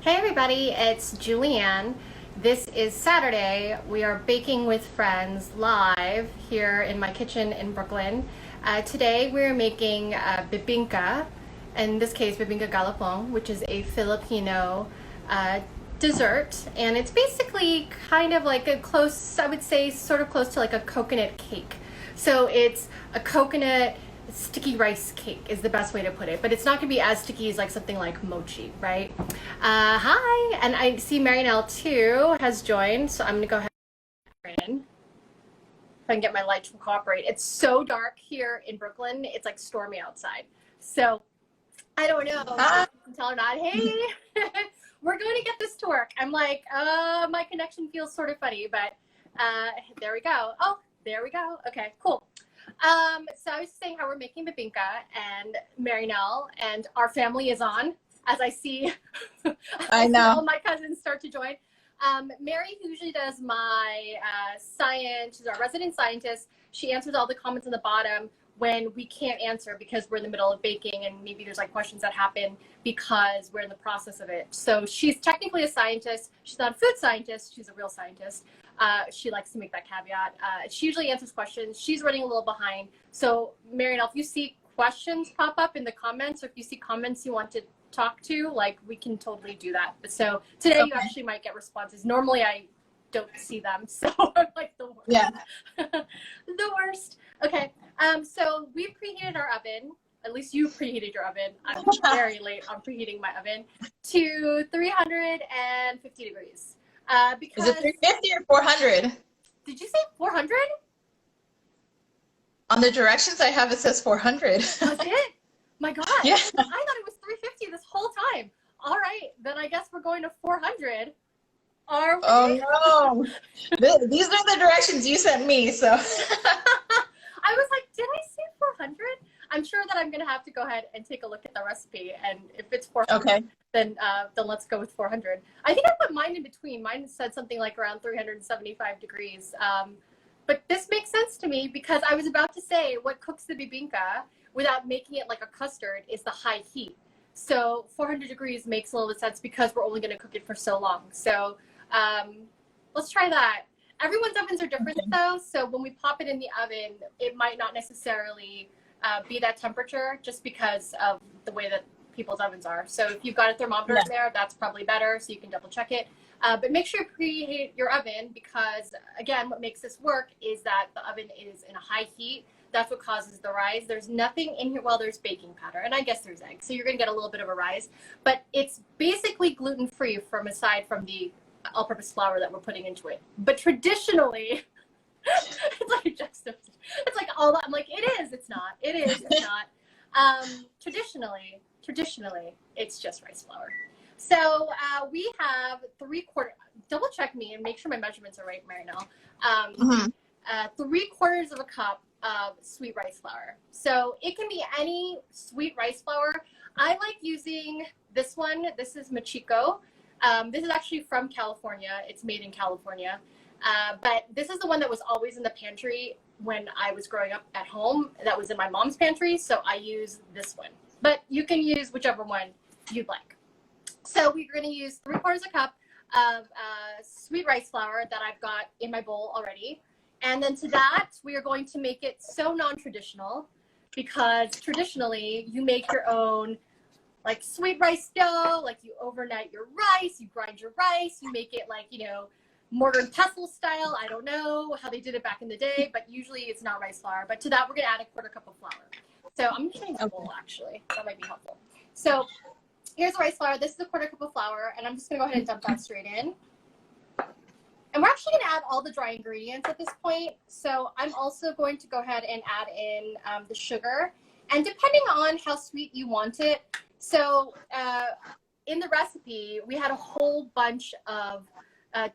Hey everybody, it's JulieAnn. This is Saturday. We are baking with friends live here in my kitchen in Brooklyn. Today we're making Bibingka, in this case Bibingka Galapong, which is a Filipino dessert. And it's basically kind of like a close, I would say sort of close to like a coconut cake. So it's a coconut sticky rice cake is the best way to put it, but it's not going to be as sticky as like something like mochi, right? Hi, and I see Merinelle too has joined, so I'm going to go ahead and if I can get my light to cooperate. It's so dark here in Brooklyn, it's like stormy outside, so I don't know if you can tell or not. Hey, we're going to get this to work. I'm like, my connection feels sort of funny, but there we go. Oh, there we go. Okay, cool. So I was saying how we're making Bibingka, and Merinelle and our family is on, as I see, I know. all my cousins start to join. Mary usually does my science. She's our resident scientist. She answers all the comments on the bottom when we can't answer because we're in the middle of baking and maybe there's like questions that happen because we're in the process of it. So she's technically a scientist. She's not a food scientist. She's a real scientist. She likes to make that caveat. She usually answers questions. She's running a little behind. So Merinelle, if you see questions pop up in the comments, or if you see comments you want to talk to, like, we can totally do that. But so today you actually might get responses. Normally I don't see them, so I'm like the worst. Yeah. The worst. Okay. So we preheated our oven. At least you preheated your oven. I'm very late on preheating my oven to 350 degrees. Because Is it 350 or 400? Did you say 400? On the directions I have, it says 400. Was it? My God. Yeah. I thought it was 350 this whole time. All right, then I guess we're going to 400. Are we? Oh no. These are the directions you sent me, so. I was like, did I say 400? I'm sure that I'm going to have to go ahead and take a look at the recipe, and if it's 400, Okay. then let's go with 400. I think I put mine in between. Mine said something like around 375 degrees. But this makes sense to me because I was about to say what cooks the bibingka without making it like a custard is the high heat. So 400 degrees makes a little bit of sense because we're only going to cook it for so long. So let's try that. Everyone's ovens are different though, so when we pop it in the oven, it might not necessarily be that temperature just because of the way that people's ovens are. So if you've got a thermometer in there, that's probably better, so you can double check it. But make sure you preheat your oven because, again, what makes this work is that the oven is in a high heat. That's what causes the rise. There's nothing in here, well, there's baking powder, and I guess there's eggs, so you're going to get a little bit of a rise. But it's basically gluten-free aside from the all-purpose flour that we're putting into it. But traditionally, it's like a juxtaposition. It's like all that. I'm like, it is, it's not. It is, it's not. Traditionally, it's just rice flour. So we have 3/4, double check me and make sure my measurements are right, Merinelle. 3/4 of a cup of sweet rice flour. So it can be any sweet rice flour. I like using this one. This is Machiko. This is actually from California. It's made in California. But this is the one that was always in the pantry when I was growing up at home. That was in my mom's pantry, so I use this one. But you can use whichever one you'd like. So we're going to use 3/4 a cup of sweet rice flour that I've got in my bowl already. And then to that, we are going to make it so non-traditional because traditionally you make your own like sweet rice dough, like you overnight your rice, you grind your rice, you make it like, you know, mortar and pestle style. I don't know how they did it back in the day, but usually it's not rice flour. But to that, we're going to add 1/4 cup of flour. So I'm just trying to bowl actually. That might be helpful. So here's the rice flour. This is 1/4 cup of flour, and I'm just going to go ahead and dump that straight in. And we're actually going to add all the dry ingredients at this point. So I'm also going to go ahead and add in the sugar. And depending on how sweet you want it, so in the recipe, we had a whole bunch of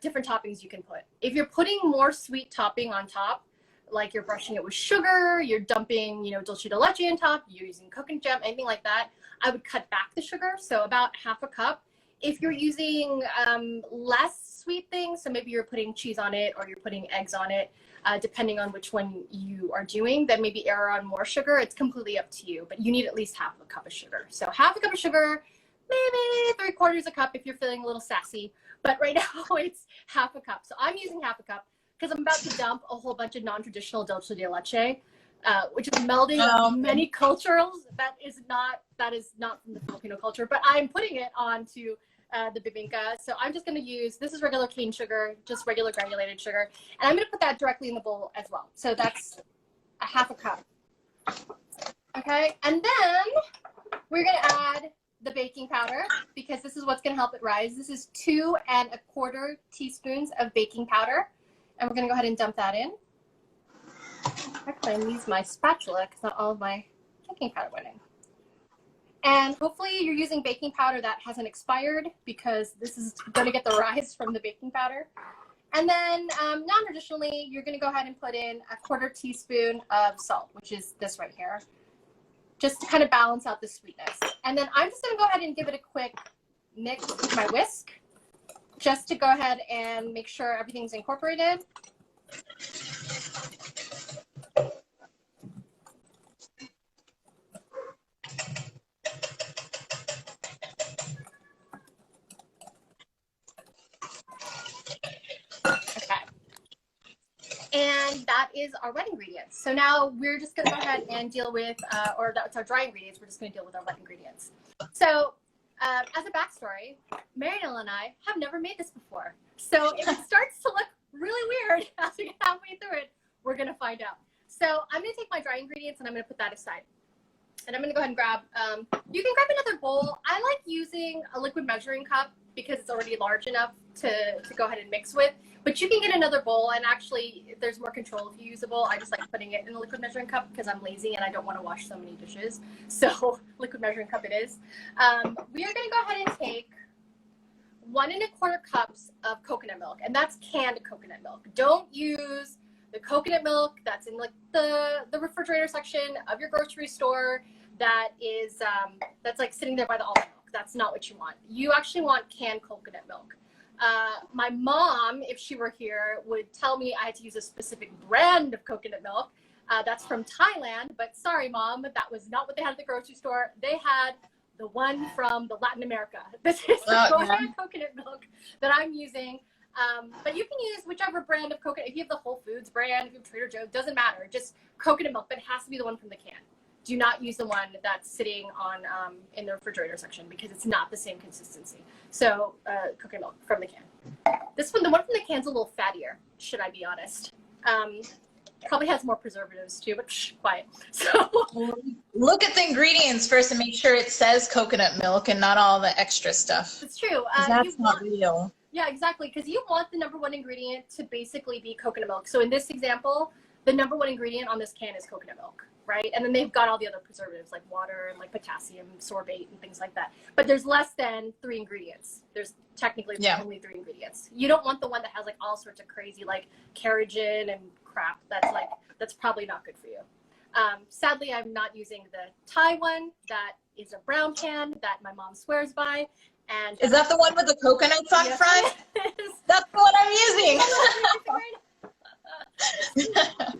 different toppings you can put. If you're putting more sweet topping on top, like you're brushing it with sugar, you're dumping, you know, dulce de leche on top, you're using coconut jam, anything like that, I would cut back the sugar, so about 1/2 cup. If you're using less sweet things, so maybe you're putting cheese on it or you're putting eggs on it, depending on which one you are doing, then maybe err on more sugar. It's completely up to you, but you need at least 1/2 cup of sugar. So 1/2 cup of sugar, maybe 3/4 a cup if you're feeling a little sassy. But right now it's half a cup. So I'm using half a cup because I'm about to dump a whole bunch of non-traditional dulce de leche, which is melding of many cultures. That is not from the Filipino culture, but I'm putting it onto the bibingka. So I'm just going to use, this is regular cane sugar, just regular granulated sugar. And I'm going to put that directly in the bowl as well. So that's a half a cup. Okay. And then we're going to add the baking powder because this is what's going to help it rise. This is 2 1/4 teaspoons of baking powder. And we're going to go ahead and dump that in. Actually, I use my spatula because not all of my baking powder went in. And hopefully you're using baking powder that hasn't expired because this is going to get the rise from the baking powder. And then non-traditionally, you're going to go ahead and put in a 1/4 teaspoon of salt, which is this right here, just to kind of balance out the sweetness. And then I'm just going to go ahead and give it a quick mix with my whisk, just to go ahead and make sure everything's incorporated. And that is our wet ingredients. So now we're just going to go ahead and deal with, or that's our dry ingredients. We're just going to deal with our wet ingredients. So as a backstory, Merinelle and I have never made this before. So if it starts to look really weird as we get halfway through it, we're going to find out. So I'm going to take my dry ingredients and I'm going to put that aside. And I'm going to go ahead and grab, you can grab another bowl. I like using a liquid measuring cup because it's already large enough to go ahead and mix with. But you can get another bowl, and actually there's more control if you use a bowl. I just like putting it in a liquid measuring cup because I'm lazy and I don't want to wash so many dishes. So liquid measuring cup it is. We are going to go ahead and take 1 1/4 cups of coconut milk, and that's canned coconut milk. Don't use the coconut milk that's in like the refrigerator section of your grocery store that is that's like sitting there by the almond milk. That's not what you want. You actually want canned coconut milk. My mom, if she were here, would tell me I had to use a specific brand of coconut milk. That's from Thailand, but sorry, Mom, that was not what they had at the grocery store. They had the one from the Latin America. This is the coconut milk that I'm using. But you can use whichever brand of coconut. If you have the Whole Foods brand, if you have Trader Joe's, doesn't matter. Just coconut milk, but it has to be the one from the can. Do not use the one that's sitting on in the refrigerator section because it's not the same consistency. So coconut milk from the can. This one, the one from the can's a little fattier, should I be honest. Probably has more preservatives too, but shh, quiet. So look at the ingredients first and make sure it says coconut milk and not all the extra stuff. It's true. That's not real. Yeah, exactly. Because you want the #1 ingredient to basically be coconut milk. So in this example, the #1 ingredient on this can is coconut milk. Right? And then they've got all the other preservatives like water and like potassium, sorbate and things like that. But there's less than 3 ingredients. There's technically only 3 ingredients. You don't want the one that has like all sorts of crazy like carrageen and crap. That's probably not good for you. Sadly, I'm not using the Thai one. That is a brown can that my mom swears by. And is that the one with the coconuts on front? That's the one I'm using.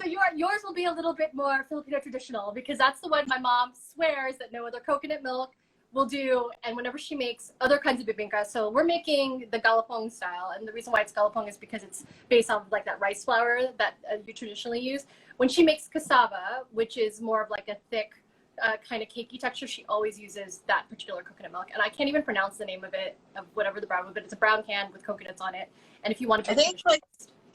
So yours will be a little bit more Filipino traditional because that's the one my mom swears that no other coconut milk will do. And whenever she makes other kinds of bibingka, so we're making the Galapong style. And the reason why it's Galapong is because it's based on like that rice flour that you traditionally use. When she makes cassava, which is more of like a thick kind of cakey texture, she always uses that particular coconut milk. And I can't even pronounce the name of it, of whatever the brown one, but it's a brown can with coconuts on it. And if you want to, I think it's like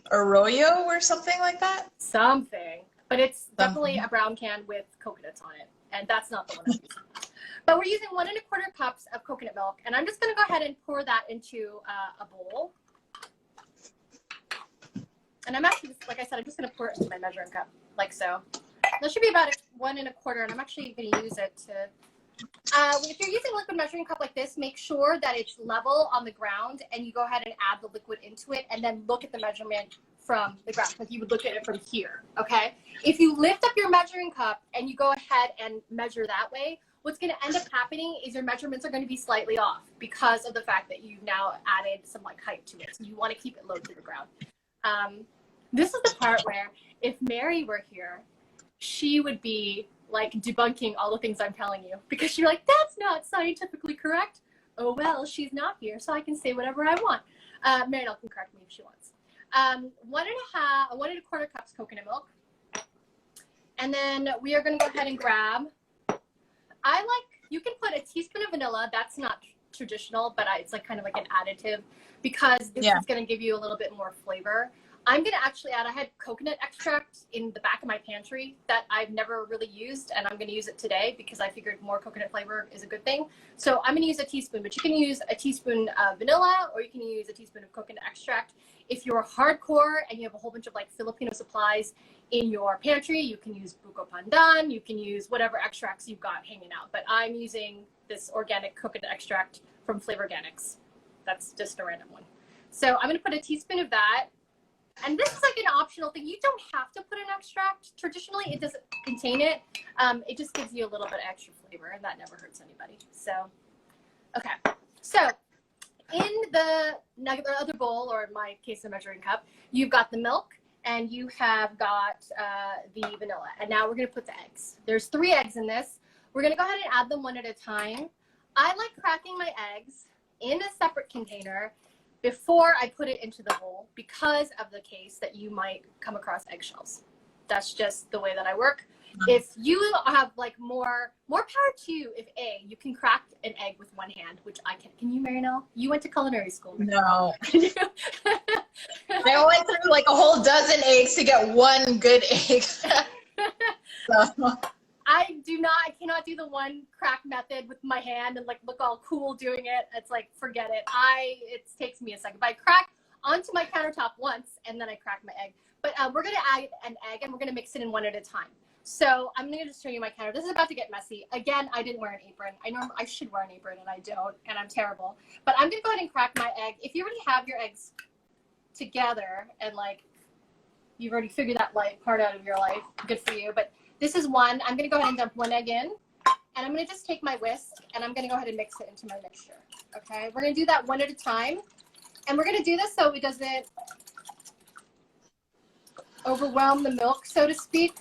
Arroyo or something like that. Something, but it's definitely a brown can with coconuts on it, and that's not the one I'm using. But we're using 1 1/4 cups of coconut milk, and I'm just going to go ahead and pour that into a bowl. And I'm actually, like I said, I'm just going to pour it into my measuring cup, like so. That should be about 1 1/4, and I'm actually going to use it to. If you're using a liquid measuring cup like this, make sure that it's level on the ground and you go ahead and add the liquid into it and then look at the measurement from the ground, like you would look at it from here, okay? If you lift up your measuring cup and you go ahead and measure that way, what's going to end up happening is your measurements are going to be slightly off because of the fact that you've now added some like height to it. So you want to keep it low to the ground. This is the part where if Mary were here, she would be like debunking all the things I'm telling you because you're like, that's not scientifically correct. oh, well, she's not here, so I can say whatever I want. Merinelle can correct me if she wants. 1.25 cups coconut milk. And then we are going to go ahead and grab, you can put a teaspoon of vanilla. That's not traditional, but it's like kind of like an additive because this is going to give you a little bit more flavor. I'm going to actually add, I had coconut extract in the back of my pantry that I've never really used, and I'm going to use it today because I figured more coconut flavor is a good thing. So I'm going to use a teaspoon, but you can use a teaspoon of vanilla or you can use a teaspoon of coconut extract. If you're hardcore and you have a whole bunch of like Filipino supplies in your pantry, you can use buko pandan, you can use whatever extracts you've got hanging out. But I'm using this organic coconut extract from Flavor Organics. That's just a random one. So I'm going to put a teaspoon of that. And this is like an optional thing. You don't have to put an extract. Traditionally, it doesn't contain it. It just gives you a little bit extra flavor, and that never hurts anybody. So, okay. So, in the other bowl, or in my case, the measuring cup, you've got the milk, and you have got the vanilla. And now we're going to put the eggs. There's 3 eggs in this. We're going to go ahead and add them one at a time. I like cracking my eggs in a separate container before I put it into the bowl because of the case that you might come across eggshells. That's just the way that I work. If you have like more power to you, if you can crack an egg with one hand, which I can. Can you, Merinelle? You went to culinary school. No. I went through like a whole dozen eggs to get one good egg. So. I cannot do the one crack method with my hand and like look all cool doing it. It's like, forget it. It takes me a second. But I crack onto my countertop once and then I crack my egg. But we're going to add an egg and we're going to mix it in one at a time. So I'm going to just show you my counter. This is about to get messy. Again, I didn't wear an apron. I should wear an apron and I don't, and I'm terrible. But I'm going to go ahead and crack my egg. If you already have your eggs together and like you've already figured that part out of your life, good for you. But this is one. I'm going to go ahead and dump one egg in, and I'm going to just take my whisk, and I'm going to go ahead and mix it into my mixture. Okay? We're going to do that one at a time, and we're going to do this so it doesn't overwhelm the milk, so to speak.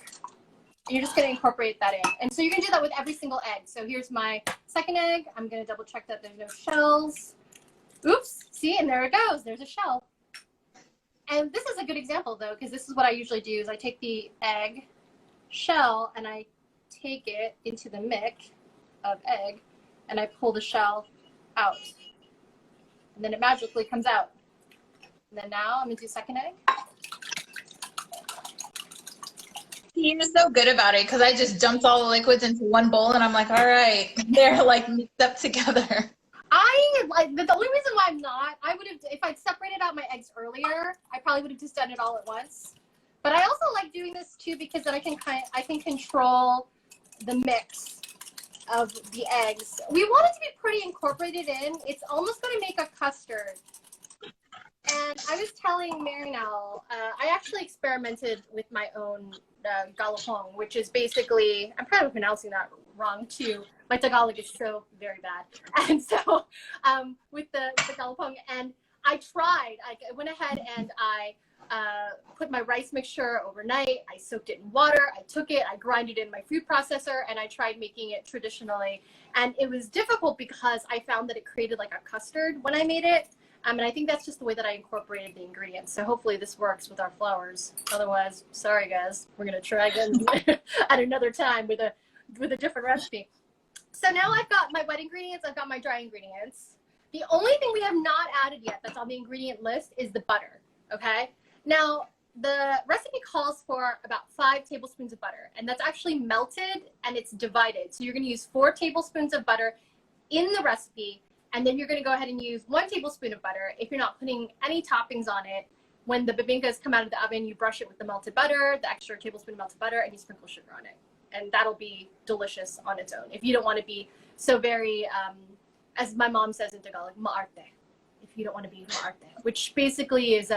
You're just going to incorporate that in. And so you're going to do that with every single egg. So here's my second egg. I'm going to double check that there's no shells. Oops. See? And there it goes. There's a shell. And this is a good example, though, because this is what I usually do is I take the egg shell and I take it into the mix of egg and I pull the shell out and then it magically comes out. And then now I'm gonna do second egg. You're so good about it because I just dumped all the liquids into one bowl and I'm like, all right, they're like mixed up together. The only reason why I'm not, I would have, if I'd separated out my eggs earlier, I probably would have just done it all at once. But I also like doing this too because then I can control the mix of the eggs. We want it to be pretty incorporated in. It's almost going to make a custard. And I was telling Merinelle, I actually experimented with my own Galapong, which is basically, I'm probably pronouncing that wrong too. My Tagalog is so very bad. And so with the Galapong, and I went ahead and I put my rice mixture overnight. I soaked it in water. I took it, I grinded it in my food processor, and I tried making it traditionally. And it was difficult because I found that it created like a custard when I made it. And I think that's just the way that I incorporated the ingredients. So hopefully this works with our flours. Otherwise, sorry guys, we're gonna try again at another time with a different recipe. So now I've got my wet ingredients, I've got my dry ingredients. The only thing we have not added yet that's on the ingredient list is the butter, okay? Now, the recipe calls for about 5 tablespoons of butter, and that's actually melted and it's divided. So you're gonna use 4 tablespoons of butter in the recipe, and then you're gonna go ahead and use 1 tablespoon of butter. If you're not putting any toppings on it, when the bibingkas come out of the oven, you brush it with the melted butter, the extra tablespoon of melted butter, and you sprinkle sugar on it. And that'll be delicious on its own. If you don't wanna be so very, as my mom says in Tagalog, maarte. If you don't wanna be maarte, which basically is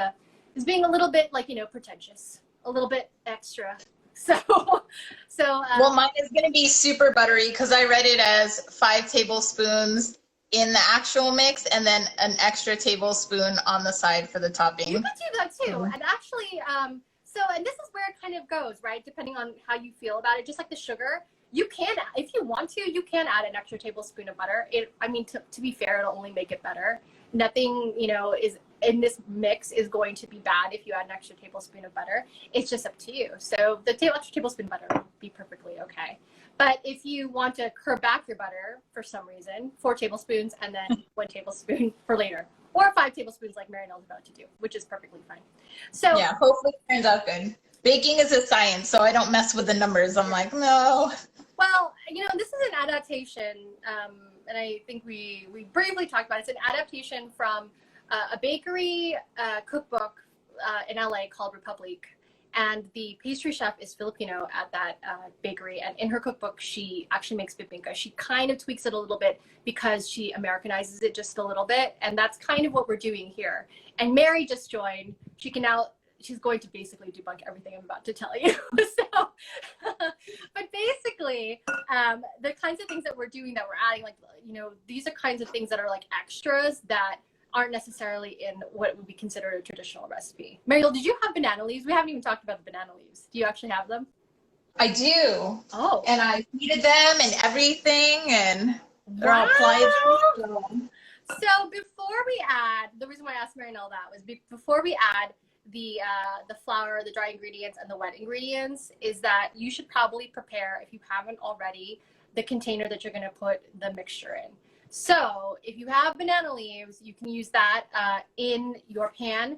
being a little bit like, pretentious, a little bit extra. So well, mine is going to be super buttery because I read it as 5 tablespoons in the actual mix and then an extra tablespoon on the side for the topping. You could do that too. And actually, and this is where it kind of goes, right? Depending on how you feel about it, just like the sugar, You can, if you want to, you can add an extra tablespoon of butter. I mean, to be fair, it'll only make it better. Nothing, is in this mix is going to be bad if you add an extra tablespoon of butter. It's just up to you. So the extra tablespoon of butter would be perfectly okay. But if you want to curb back your butter for some reason, 4 tablespoons and then 1 tablespoon for later. Or 5 tablespoons like Merinelle's about to do, which is perfectly fine. So yeah, hopefully it turns out good. Baking is a science, so I don't mess with the numbers. I'm like, no. Well, this is an adaptation, and I think we briefly talked about it. It's an adaptation from a bakery cookbook in LA called Republique. And the pastry chef is Filipino at that bakery. And in her cookbook, she actually makes Bibingka. She kind of tweaks it a little bit because she Americanizes it just a little bit. And that's kind of what we're doing here. And Mary just joined. She's going to basically debunk everything I'm about to tell you. But basically, the kinds of things that we're doing, that we're adding, like, these are kinds of things that are like extras that aren't necessarily in what would be considered a traditional recipe. Merinelle, did you have banana leaves? We haven't even talked about the banana leaves. Do you actually have them? I do. Oh. And I heated them and everything, and they're all Wow. pliable. So before we add, the reason why I asked Merinelle that was before we add the flour, the dry ingredients, and the wet ingredients, is that you should probably prepare, if you haven't already, the container that you're going to put the mixture in. So if you have banana leaves, you can use that in your pan.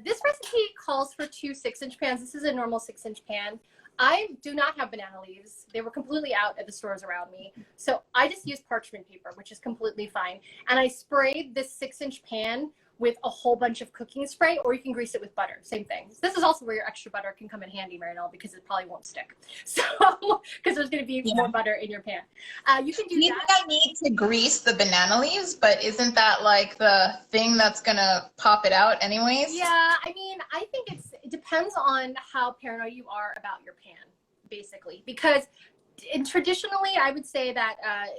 This recipe calls for 2 6-inch pans. This is a normal 6-inch pan. I do not have banana leaves. They were completely out at the stores around me. So I just used parchment paper, which is completely fine. And I sprayed this 6-inch pan with a whole bunch of cooking spray, or you can grease it with butter. Same thing. This is also where your extra butter can come in handy, Merinelle, because it probably won't stick. So, because there's going to be more butter in your pan. You can do Maybe that. I need to grease the banana leaves, but isn't that like the thing that's gonna pop it out anyways? Yeah, I mean, I think it depends on how paranoid you are about your pan, basically, because traditionally, I would say that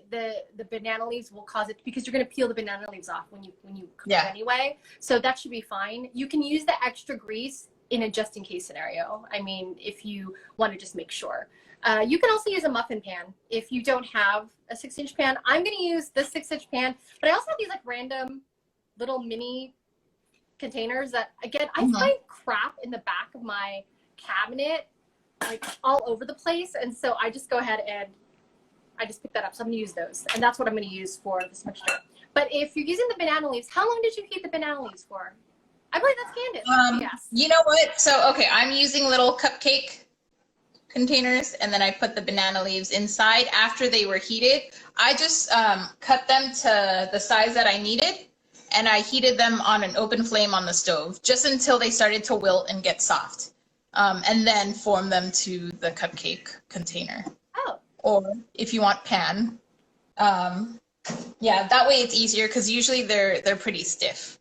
the banana leaves will cause it, because you're going to peel the banana leaves off when you cook it anyway. So that should be fine. You can use the extra grease in a just in case scenario. I mean, if you want to just make sure. You can also use a muffin pan if you don't have a 6-inch pan. I'm going to use this 6-inch pan, but I also have these like random little mini containers that, again, I find crap in the back of my cabinet, like all over the place, and so I just go ahead and I just pick that up. So I'm going to use those, and that's what I'm going to use for this mixture. But if you're using the banana leaves, how long did you heat the banana leaves for? I believe that's Candace. Yes. You know what? So okay, I'm using little cupcake containers, and then I put the banana leaves inside after they were heated. I just cut them to the size that I needed, and I heated them on an open flame on the stove just until they started to wilt and get soft. And then form them to the cupcake container. Oh. Or if you want pan. Yeah, that way it's easier, because usually they're pretty stiff.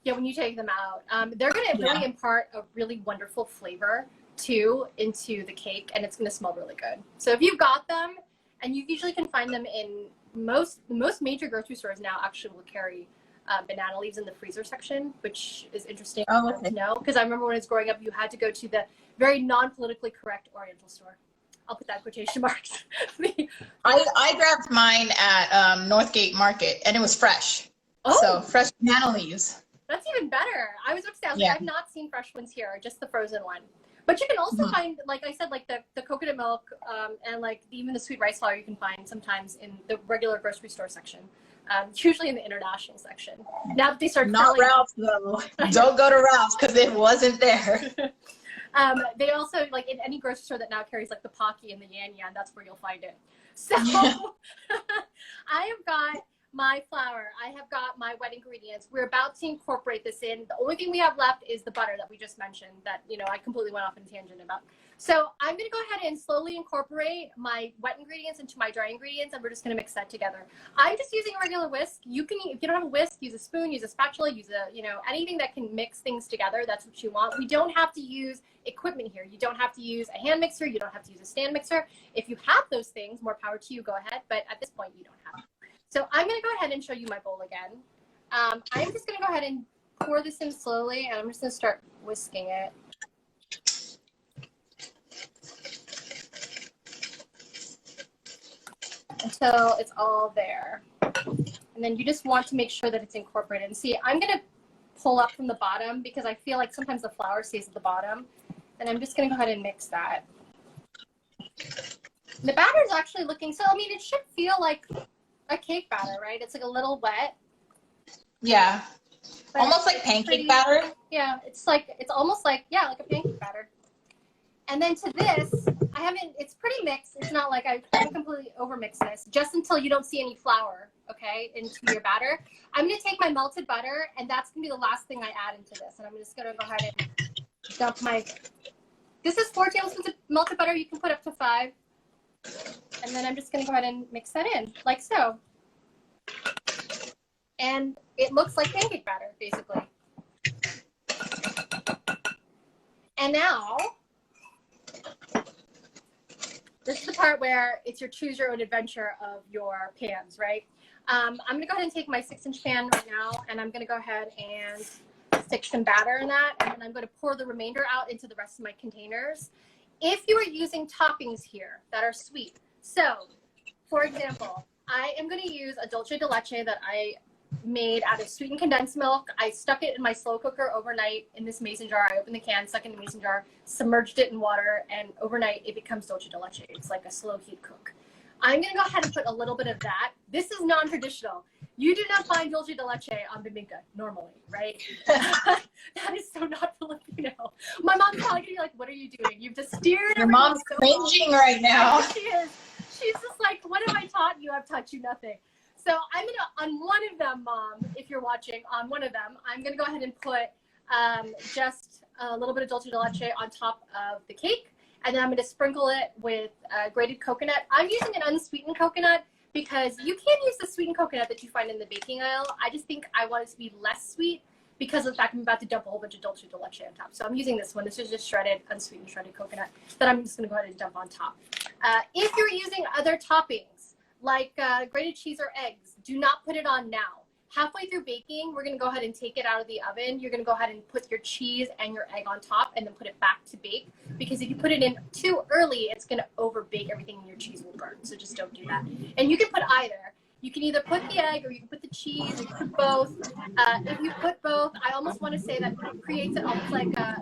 Yeah, when you take them out, they're going to really impart a really wonderful flavor too into the cake, and it's going to smell really good. So if you've got them, and you usually can find them in most major grocery stores now actually will carry banana leaves in the freezer section, which is interesting to know, because I remember when I was growing up, you had to go to the very non-politically correct Oriental store. I'll put that in quotation marks. I grabbed mine at Northgate Market, and it was fresh. Oh. So fresh banana leaves. That's even better. I was upset. Like, I've not seen fresh ones here, just the frozen one. But you can also find, like I said, like the coconut milk and like even the sweet rice flour you can find sometimes in the regular grocery store section. Usually in the international section. Now that they start not selling, Ralph's though. Don't go to Ralph's because it wasn't there. They also, like in any grocery store that now carries like the Pocky and the Yan Yan, that's where you'll find it. So I have got my flour. I have got my wet ingredients. We're about to incorporate this in. The only thing we have left is the butter that we just mentioned that, I completely went off on a tangent about. So I'm going to go ahead and slowly incorporate my wet ingredients into my dry ingredients, and we're just going to mix that together. I'm just using a regular whisk. You can, if you don't have a whisk, use a spoon, use a spatula, use a, anything that can mix things together. That's what you want. We don't have to use equipment here. You don't have to use a hand mixer. You don't have to use a stand mixer. If you have those things, more power to you, go ahead. But at this point, you don't have it. So I'm going to go ahead and show you my bowl again. I'm just going to go ahead and pour this in slowly, and I'm just going to start whisking it. until it's all there. And then you just want to make sure that it's incorporated. And see, I'm going to pull up from the bottom because I feel like sometimes the flour stays at the bottom. And I'm just going to go ahead and mix that. The batter is actually looking, so I mean, it should feel like a cake batter, right? It's like a little wet. Yeah. Almost like pancake batter. Yeah, it's almost like, yeah, like a pancake batter. And then to this, it's pretty mixed. It's not like I haven't completely overmixed this, just until you don't see any flour, okay, into your batter. I'm going to take my melted butter, and that's going to be the last thing I add into this. And I'm just going to go ahead and dump this is 4 tablespoons of melted butter. You can put up to 5. And then I'm just going to go ahead and mix that in, like so. And it looks like pancake batter, basically. And now, this is the part where it's your choose your own adventure of your pans, right? I'm going to go ahead and take my 6-inch pan right now, and I'm going to go ahead and stick some batter in that, and then I'm going to pour the remainder out into the rest of my containers. If you are using toppings here that are sweet, so for example, I am going to use a dulce de leche that I made out of sweetened condensed milk. I stuck it in my slow cooker overnight in this mason jar. I opened the can, stuck it in the mason jar, submerged it in water, and overnight it becomes dulce de leche. It's like a slow heat cook. I'm going to go ahead and put a little bit of that. This is non-traditional. You do not find dulce de leche on Bibingka normally, right? That is so not Filipino. My mom's probably going to be like, what are you doing? You've just steered. Your mom's cringing right now. She is. She's just like, what have I taught you? I've taught you nothing. So I'm going to, on one of them, Mom, if you're watching, on one of them, I'm going to go ahead and put just a little bit of dulce de leche on top of the cake. And then I'm going to sprinkle it with grated coconut. I'm using an unsweetened coconut because you can use the sweetened coconut that you find in the baking aisle. I just think I want it to be less sweet because of the fact I'm about to dump a whole bunch of dulce de leche on top. So I'm using this one. This is just shredded, unsweetened shredded coconut that I'm just going to go ahead and dump on top. If you're using other toppings like grated cheese or eggs, do not put it on now. Halfway through baking, we're going to go ahead and take it out of the oven. You're going to go ahead and put your cheese and your egg on top and then put it back to bake. Because if you put it in too early, it's going to over bake everything and your cheese will burn. So just don't do that. And you can put either. You can either put the egg or you can put the cheese or you can put both. If you put both, I almost want to say that it creates it almost like a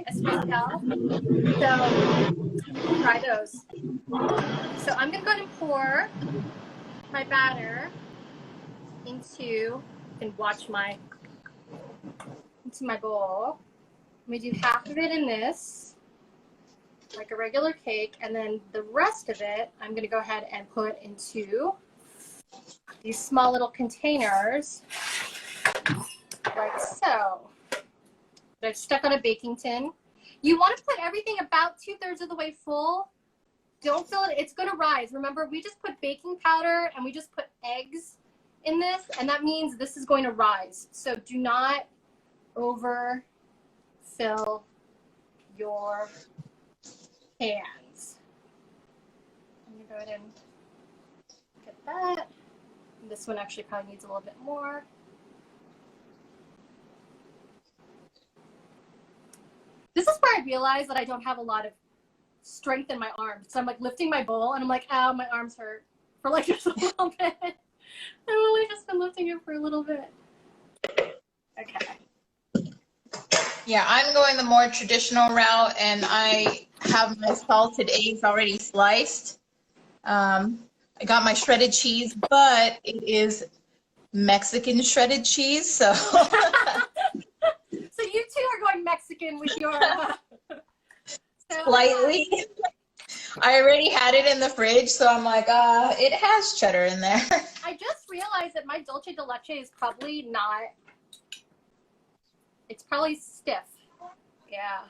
especial. So try those. So I'm going to go ahead and pour my batter into, you can watch into my bowl. I'm going to do half of it in this, like a regular cake, and then the rest of it I'm going to go ahead and put into these small little containers, like so. That I've stuck on a baking tin. You want to put everything about 2/3 of the way full. Don't fill it, it's going to rise. Remember, we just put baking powder and we just put eggs in this, and that means this is going to rise. So do not overfill your pans. I'm going to go ahead and get that. This one actually probably needs a little bit more. This is where I realize that I don't have a lot of strength in my arms. So I'm like lifting my bowl and I'm like, ow, my arms hurt for like just a little bit. I've only just been lifting it for a little bit. Okay. Yeah, I'm going the more traditional route, and I have my salted eggs already sliced. I got my shredded cheese, but it is Mexican shredded cheese, so. So you two are going Mexican with your. Slightly. I already had it in the fridge, so I'm like, it has cheddar in there. I just realized that my dulce de leche is probably not, it's probably stiff. Yeah.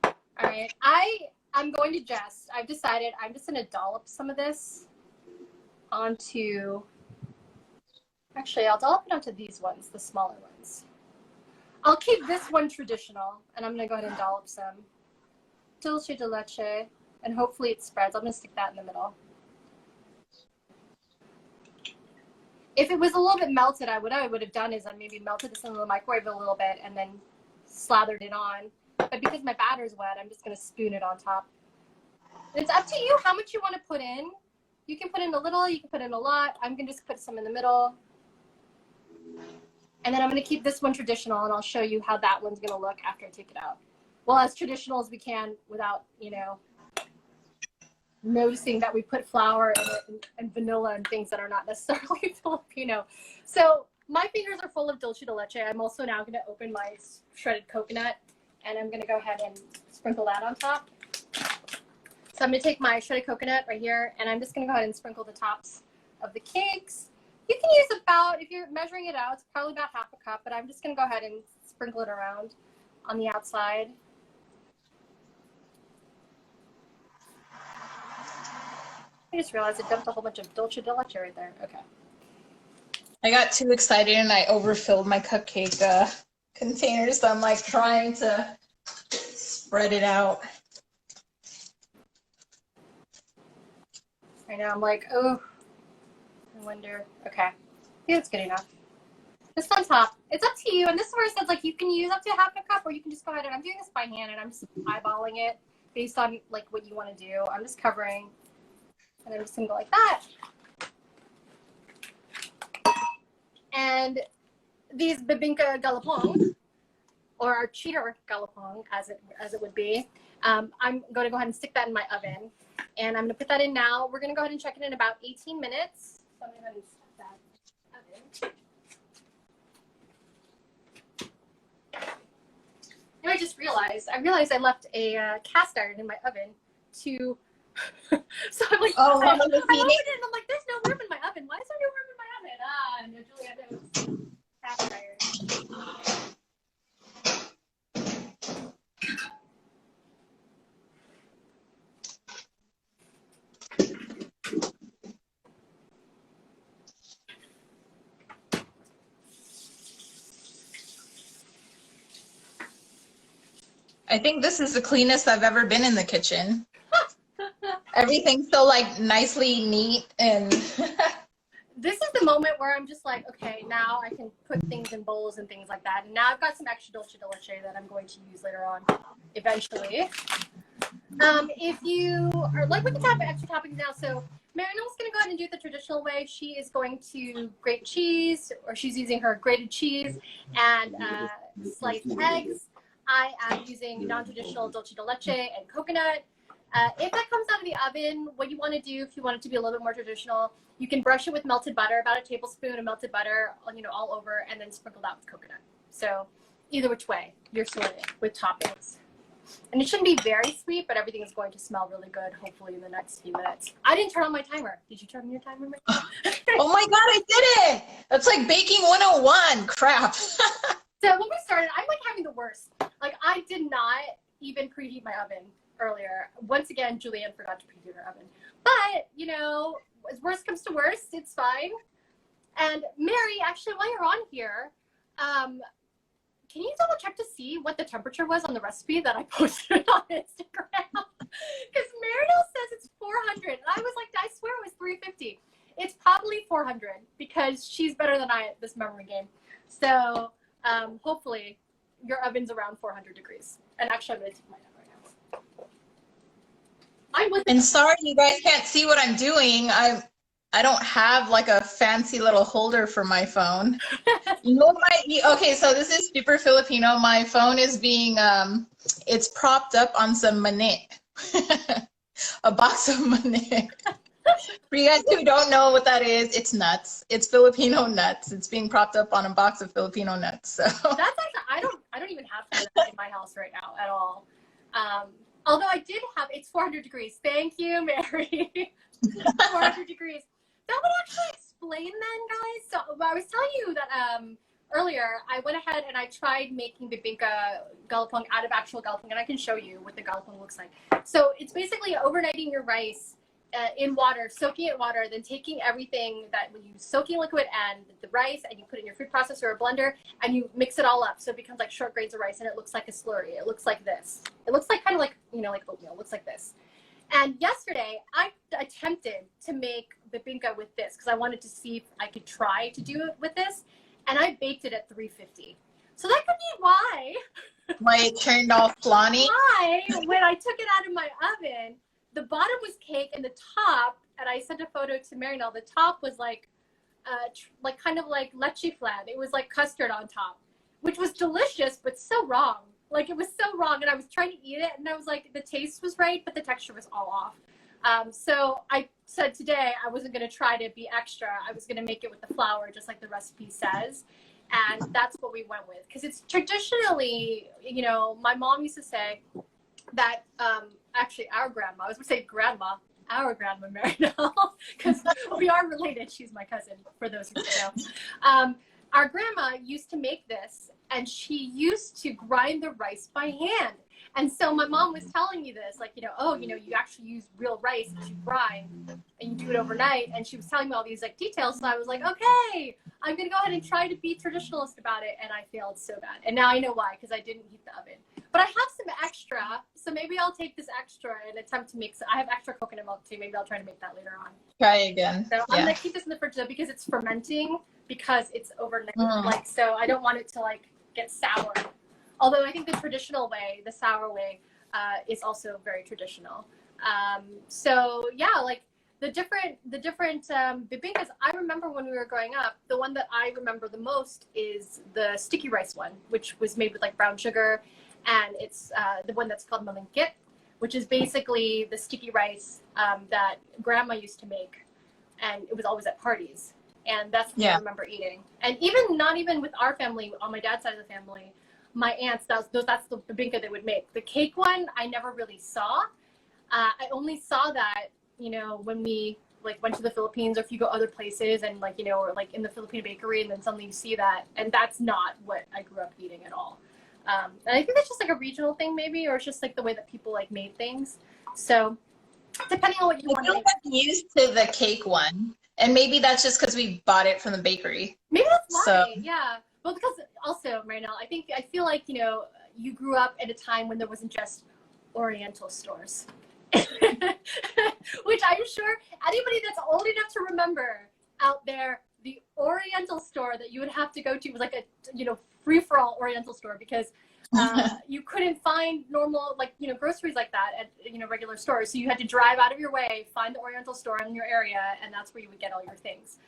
All right. I'm going to I've decided I'm just going to dollop some of this onto, actually, I'll dollop it onto these ones, the smaller ones. I'll keep this one traditional, and I'm going to go ahead and dollop some dulce de leche, and hopefully it spreads. I'm going to stick that in the middle. If it was a little bit melted, what I would have done is I maybe melted this in the microwave a little bit and then slathered it on. But because my batter's wet, I'm just going to spoon it on top. And it's up to you how much you want to put in. You can put in a little, you can put in a lot. I'm gonna just put some in the middle. And then I'm gonna keep this one traditional, and I'll show you how that one's gonna look after I take it out. Well, as traditional as we can without, noticing that we put flour and vanilla and things that are not necessarily Filipino. So my fingers are full of dulce de leche. I'm also now gonna open my shredded coconut, and I'm gonna go ahead and sprinkle that on top. So I'm gonna take my shredded coconut right here, and I'm just gonna go ahead and sprinkle the tops of the cakes. You can use about, if you're measuring it out, it's probably about half a cup, but I'm just gonna go ahead and sprinkle it around on the outside. I just realized I dumped a whole bunch of dulce de leche right there. Okay. I got too excited and I overfilled my cupcake containers, so I'm like trying to spread it out. Right now I'm like, oh, I wonder. Okay. I think it's good enough. Just on top. It's up to you. And this is where it says, like, you can use up to half a cup, or you can just go ahead and I'm doing this by hand, and I'm just eyeballing it based on, like, what you want to do. I'm just covering, and I'm just going to go like that. And these Bibingka Galapong, or our cheater Galapong, as it would be, I'm going to go ahead and stick that in my oven. And I'm going to put that in now. We're going to go ahead and check it in about 18 minutes. So I'm going to go ahead and stick that oven. And I just realized, I left a cast iron in my oven to, so I'm like, I opened it and I'm like, there's no room in my oven. Why is there no room in my oven? No, JulieAnn knows. Cast iron. I think this is the cleanest I've ever been in the kitchen. Everything's so like nicely neat, and this is the moment where I'm just like, okay, now I can put things in bowls and things like that. And now I've got some extra dulce de leche that I'm going to use later on, eventually. If you are like, we can tap extra toppings now. So Merinelle's going to go ahead and do it the traditional way. She is going to grate cheese, or she's using her grated cheese and sliced eggs. I am using non-traditional dulce de leche and coconut. If that comes out of the oven, what you want to do, if you want it to be a little bit more traditional, you can brush it with melted butter, about a tablespoon of melted butter, all over, and then sprinkle that with coconut. So either which way, you're sorted with toppings. And it shouldn't be very sweet, but everything is going to smell really good, hopefully, in the next few minutes. I didn't turn on my timer. Did you turn on your timer? Oh my God, I did it! That's like baking 101. Crap. So when we started, I'm like having the worst. Like, I did not even preheat my oven earlier. Once again, JulieAnn forgot to preheat her oven. But, as worst comes to worst, it's fine. And Mary, actually, while you're on here, can you double check to see what the temperature was on the recipe that I posted on Instagram? Because Merinelle says it's 400. And I was like, I swear it was 350. It's probably 400 because she's better than I at this memory game. So hopefully your oven's around 400 degrees. And actually, I'm going to take mine out right now. And sorry, you guys can't see what I'm doing. I don't have like a fancy little holder for my phone. Okay, so this is super Filipino. My phone is being, it's propped up on some manit. A box of manit. For you guys who don't know what that is, it's nuts. It's Filipino nuts. It's being propped up on a box of Filipino nuts. So that's actually, I don't even have that in my house right now at all. Although I did have, it's 400 degrees. Thank you, Mary. 400 degrees. That would actually explain then, guys. So I was telling you that earlier, I went ahead and I tried making Bibingka Galapong out of actual Galapong, and I can show you what the Galapong looks like. So it's basically overnighting your rice in water, soaking it in water, then taking everything that when you soaking liquid and the rice, and you put it in your food processor or blender, and you mix it all up, so it becomes like short grains of rice, and it looks like a slurry. It looks like this. It looks like kind of like like oatmeal. It looks like this. And yesterday, I attempted to make Bibingka with this because I wanted to see if I could try to do it with this, and I baked it at 350. So that could be why. Why it turned all flawney? Why, when I took it out of my oven, the bottom was cake and the top, and I sent a photo to Merinelle, the top was like kind of like leche flan. It was like custard on top, which was delicious, but so wrong. Like it was so wrong, and I was trying to eat it, and I was like, the taste was right, but the texture was all off. So I said today I wasn't going to try to be extra. I was going to make it with the flour, just like the recipe says. And that's what we went with. Because it's traditionally, you know, my mom used to say that, actually our grandma, I was going to say grandma, our grandma Merinelle, because we are related. She's my cousin, for those who don't know. Our grandma used to make this, and she used to grind the rice by hand. And so my mom was telling me this, like, you know, oh, you know, you actually use real rice that you grind and you do it overnight. And she was telling me all these like details. So I was like, okay, I'm going to go ahead and try to be traditionalist about it. And I failed so bad. And now I know why, because I didn't heat the oven. But I have some extra. So maybe I'll take this extra and attempt to make, I have extra coconut milk too. Maybe I'll try to make that later on. Try again. So I'm going to keep this in the fridge though, because it's fermenting, because it's overnight. Like, so I don't want it to like get sour. Although I think the traditional way, the sour way, is also very traditional. So yeah, like the different bibinkas. I remember when we were growing up, the one that I remember the most is the sticky rice one, which was made with like brown sugar, and it's the one that's called malingkit, which is basically the sticky rice that grandma used to make, and it was always at parties, and that's what I remember eating. And even not even with our family, on my dad's side of the family. My aunts, that's the bibinka they would make. The cake one, I never really saw. I only saw that, you know, when we like went to the Philippines, or if you go other places and like, you know, or like in the Filipino bakery, and then suddenly you see that, and that's not what I grew up eating at all. And I think that's just like a regional thing maybe, or it's just like the way that people like made things. So depending on what you want to make. I'm used to the cake one, and maybe that's just because we bought it from the bakery. Maybe that's why, yeah. Well, because also, Merinelle, I feel like, you know, you grew up at a time when there wasn't just Oriental stores. Which I'm sure anybody that's old enough to remember out there, the Oriental store that you would have to go to was like a, you know, free-for-all Oriental store, because you couldn't find normal, like, you know, groceries like that at, you know, regular stores. So you had to drive out of your way, find the Oriental store in your area, and that's where you would get all your things.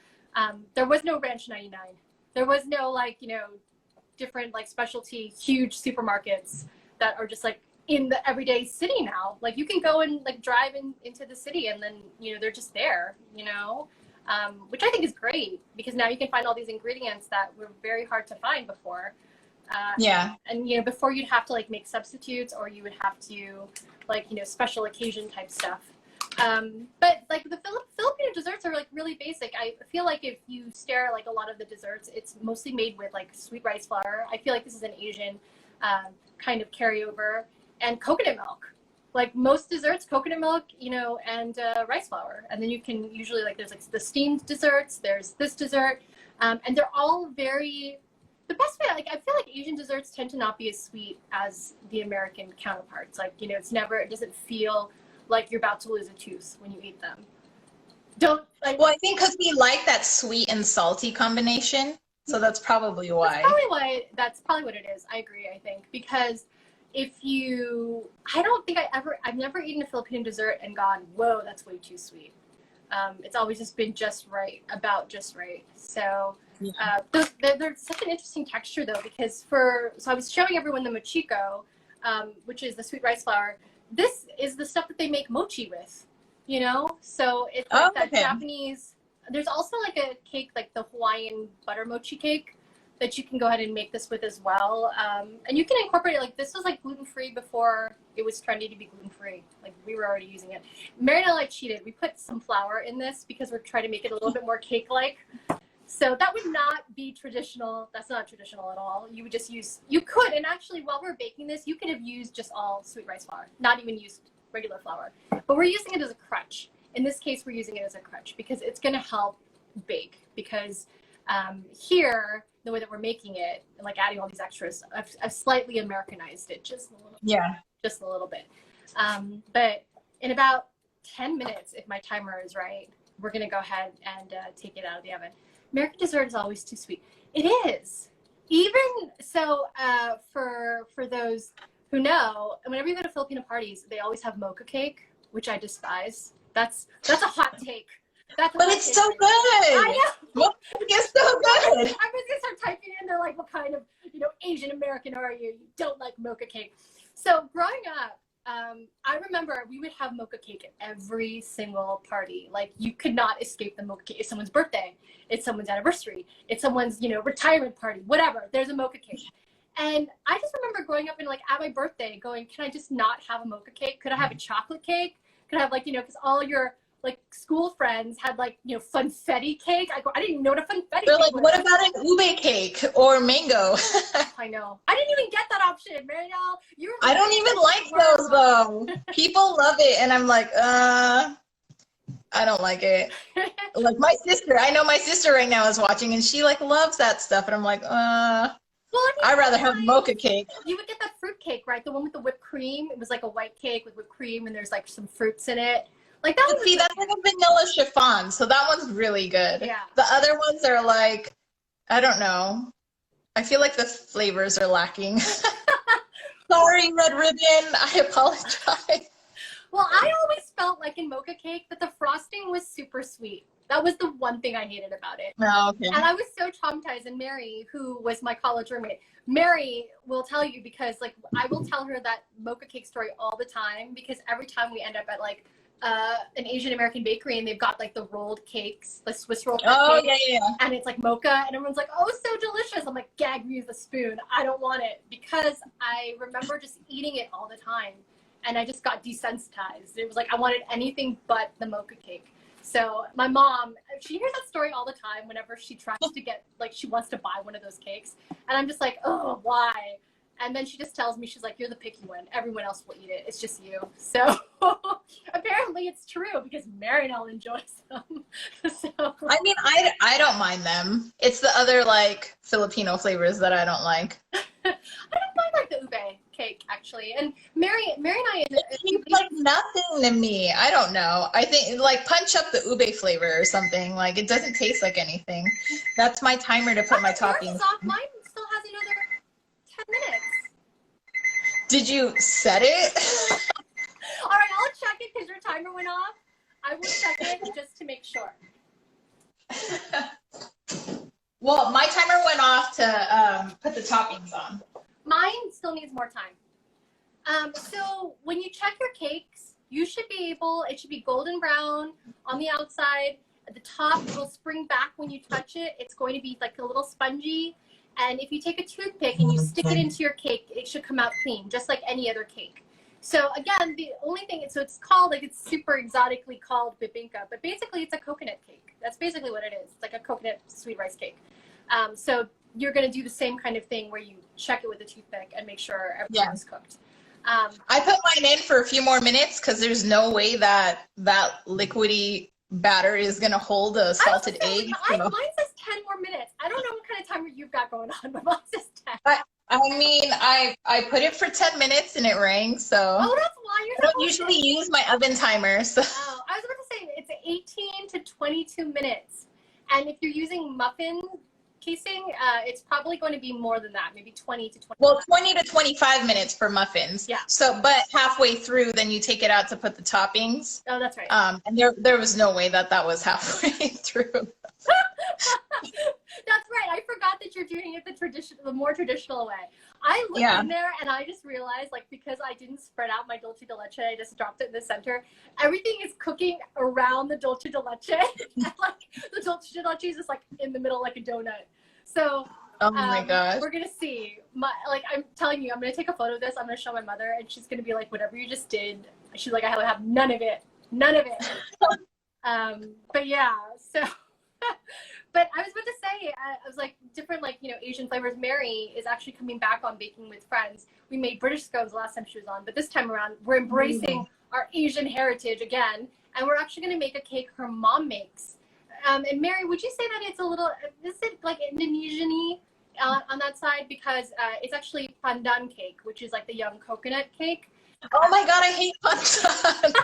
There was no Ranch 99. There was no, like, you know, different, like, specialty, huge supermarkets that are just, like, in the everyday city now. Like, you can go and, like, drive into the city, and then, you know, they're just there, you know, which I think is great, because now you can find all these ingredients that were very hard to find before. And, you know, before you'd have to, like, make substitutes, or you would have to, like, you know, special occasion type stuff. But like the Filipino desserts are like really basic. I feel like if you stare at like a lot of the desserts, it's mostly made with like sweet rice flour. I feel like this is an Asian kind of carryover, and coconut milk. Like most desserts, coconut milk, you know, and rice flour. And then you can usually, like, there's like the steamed desserts, there's this dessert, and they're all very, the best way, like, I feel like Asian desserts tend to not be as sweet as the American counterparts. Like, you know, it doesn't feel like you're about to lose a tooth when you eat them. Well, I think because we like that sweet and salty combination, so that's probably why. That's probably what it is. I agree, I think, because I've never eaten a Filipino dessert and gone, whoa, that's way too sweet. It's always just been just right, about just right. So they're such an interesting texture though, because so I was showing everyone the mochiko, which is the sweet rice flour. This is the stuff that they make mochi with, you know? So it's like that Japanese, there's also like a cake, like the Hawaiian butter mochi cake, that you can go ahead and make this with as well. And you can incorporate it, like this was like gluten-free before it was trendy to be gluten-free. Like we were already using it. Merinelle and I cheated. We put some flour in this because we're trying to make it a little bit more cake-like. So that would not be traditional. That's not traditional at all. You would just you could, and actually while we're baking this, you could have used just all sweet rice flour, not even used regular flour. But we're using it as a crutch. In this case, we're using it as a crutch because it's gonna help bake. Because here, the way that we're making it, and like adding all these extras, I've slightly Americanized it just a little bit. Just a little bit. But in about 10 minutes, if my timer is right, we're gonna go ahead and take it out of the oven. American dessert is always too sweet. It is. Even so, for those who know, whenever you go to Filipino parties, they always have mocha cake, which I despise. That's a hot take. But it's so good. I know. It's so good. Everyone's gonna start typing in. They're like, "What kind of Asian American are you? You don't like mocha cake." So growing up, I remember we would have mocha cake at every single party. Like you could not escape the mocha cake. It's someone's birthday. It's someone's anniversary. It's someone's retirement party. Whatever. There's a mocha cake. And I just remember growing up and like at my birthday going, "Can I just not have a mocha cake? Could I have a chocolate cake? Could I have like because all your like school friends had like funfetti cake." I didn't even know what a funfetti They're cake like, was. what about an ube cake or mango? I know. I didn't even get that option, Merinelle. I don't even like those though. People love it, and I'm like, I don't like it. Like my sister, I know my sister right now is watching, and she like loves that stuff, and I'm like, I'd rather have mocha cake. You would get that fruit cake, right? The one with the whipped cream. It was like a white cake with whipped cream, and there's like some fruits in it. Like that one. See, that's like a vanilla chiffon, so that one's really good. Yeah. The other ones are like, I don't know. I feel like the flavors are lacking. Sorry, Red Ribbon. I apologize. Well, I always felt like in mocha cake that the frosting was super sweet. That was the one thing I hated about it. Oh, okay. And I was so traumatized. And Mary, who was my college roommate, Mary will tell you because like I will tell her that mocha cake story all the time because every time we end up at like an Asian American bakery and they've got like the rolled cakes, the Swiss roll cakes. Oh, yeah. And it's like mocha and everyone's like, "Oh, so delicious." I'm like, "Gag me with a spoon. I don't want it." Because I remember just eating it all the time and I just got desensitized. It was like I wanted anything but the mocha cake. So my mom, she hears that story all the time whenever she tries to get, like she wants to buy one of those cakes. And I'm just like, "Oh, why?" And then she just tells me, she's like, "You're the picky one. Everyone else will eat it. It's just you." So apparently it's true because Merinelle enjoys them. So I mean, I don't mind them. It's the other like Filipino flavors that I don't like. I don't mind like the ube cake actually. And Mary and I, It's like nothing to me. I don't know. I think like punch up the ube flavor or something. Like it doesn't taste like anything. That's my timer to put my toppings. Mine still has another 10 minutes. Did you set it? All right, I'll check it because your timer went off. I will check it just to make sure. Well, my timer went off to put the toppings on. Mine still needs more time. So when you check your cakes, you should be able, it should be golden brown on the outside. At the top, it will spring back when you touch it. It's going to be like a little spongy. And if you take a toothpick and you stick it into your cake, it should come out clean, just like any other cake. So again, the only thing, so it's called, like it's super exotically called Bibingka, but basically it's a coconut cake. That's basically what it is. It's like a coconut sweet rice cake. So you're going to do the same kind of thing where you check it with a toothpick and make sure everything is cooked. I put mine in for a few more minutes because there's no way that liquidy batter is going to hold a salted egg. Mine says 10 more minutes. I don't know what kind of timer you've got going on, but mine says 10. I mean, I put it for 10 minutes and it rang, so. Oh, that's why you're I don't usually use my oven timer, so. Oh, I was about to say it's 18 to 22 minutes. And if you're using muffin casing, it's probably going to be more than that, maybe 20 to 25. Well, 20 to 25 minutes for muffins. Yeah. So, but halfway through, then you take it out to put the toppings. Oh, that's right. And there was no way that was halfway through. That's right. I forgot that you're doing it the more traditional way. I looked in there and I just realized, like, because I didn't spread out my dulce de leche, I just dropped it in the center. Everything is cooking around the dulce de leche. And, like, the dulce de leche is just like in the middle, like a donut. So, oh my gosh, we're gonna see. I'm telling you, I'm gonna take a photo of this. I'm gonna show my mother, and she's gonna be like, "Whatever you just did." She's like, "I have none of it, none of it." But yeah, so. But I was about to say, I was like, different, like, Asian flavors. Mary is actually coming back on Baking with Friends. We made British scones the last time she was on, but this time around, we're embracing our Asian heritage again, and we're actually going to make a cake her mom makes. And Mary, would you say that it's a little, is it like Indonesian-y on that side? Because it's actually pandan cake, which is like the young coconut cake. Oh my God, I hate pandan.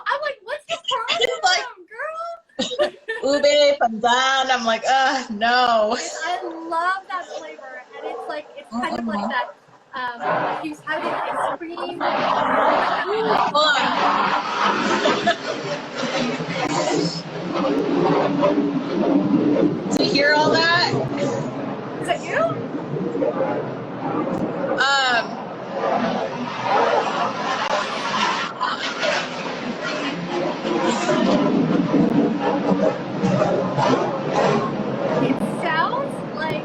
I'm like, what's the problem, like, girl? Ube, pandan. I'm like, no. I love that flavor, and it's like, it's kind of like that If you had ice cream. Hold on. Do you hear all that? Is that you? It sounds like